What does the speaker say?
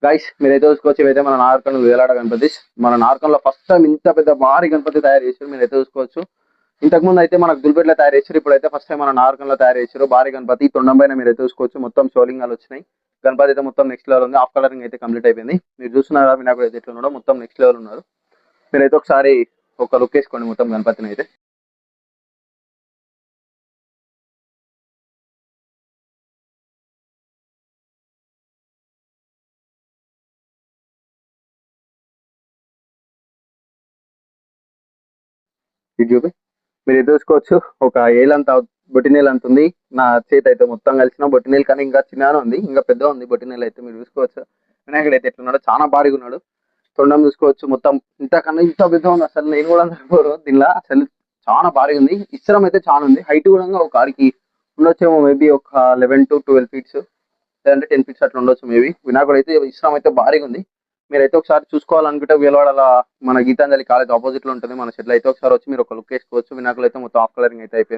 Guys మీరైతే చూసుకోవచ్చు, ఇవైతే మన నార్కన్ వేలాడ గణపతి. మన నార్కన్ లో ఫస్ట్ టైం ఇంత పెద్ద భారీ గణపతి తయారు చేశారు. మీరైతే చూసుకోవచ్చు, ఇంతకు ముందు అయితే మనకు దుల్పేటలో తయారు చేశారు. ఇప్పుడైతే ఫస్ట్ టైం మన నార్కన్ లో తయారు చేశారు భారీ గణపతి. తొండం పైన మీరైతే చూసుకోవచ్చు మొత్తం శివలింగాలు వచ్చినాయి. గణపతి అయితే మొత్తం నెక్స్ట్ లెవెల్ ఉంది. హాఫ్ కలరింగ్ అయితే కంప్లీట్ అయిపోయింది. మీరు చూస్తున్నారా వినాయకుడు అయితే ఎట్లా ఉన్నాడో, మొత్తం నెక్స్ట్ లెవెల్ ఉన్నారు. మీరైతే ఒకసారి ఒక లుక్ వేసుకోండి మొత్తం గణపతిని అయితే. ఇది చూపి. మీరు ఇది చూసుకోవచ్చు, ఒక ఏలంత బొట్టినేలు అంత ఉంది. నా చేతి అయితే మొత్తం కలిసిన బొట్టినేలు కానీ ఇంకా చిన్నగానే ఉంది, ఇంకా పెద్ద ఉంది బొట్టినేలు అయితే. మీరు చూసుకోవచ్చు వినాయకుడు అయితే ఎట్లున్నాడో, చాలా భారీగా ఉన్నాడు. తొండం చూసుకోవచ్చు మొత్తం ఇంతకన్నా ఇంత పెద్ద ఉంది. అసలు నేను కూడా అనుకోరు దీనిలో, అసలు చాలా భారీగా ఉంది. ఇస్త్రం అయితే చాలా ఉంది. హైట్ కూడా ఒక ఆడికి ఉండొచ్చేమో, మేబీ ఒక 11 to 12 feet, లేదంటే 10 feet అట్లా ఉండొచ్చు మేబీ. వినాయకుడు అయితే ఇస్త్రం అయితే భారీగా ఉంది. మీరైతే ఒకసారి చూసుకోవాలనుకుంటే వేలవాడల మన గీతాంజలి కాలేజ్ ఆపోజిట్ లో ఉంటుంది మన షెడ్. అయితే ఒకసారి వచ్చి మీరు ఒక లుక్ వేసుకోవచ్చు. వినాయకుడు అయితే మొత్తం ఆఫ్ కలరింగ్ అయితే అయిపోయింది.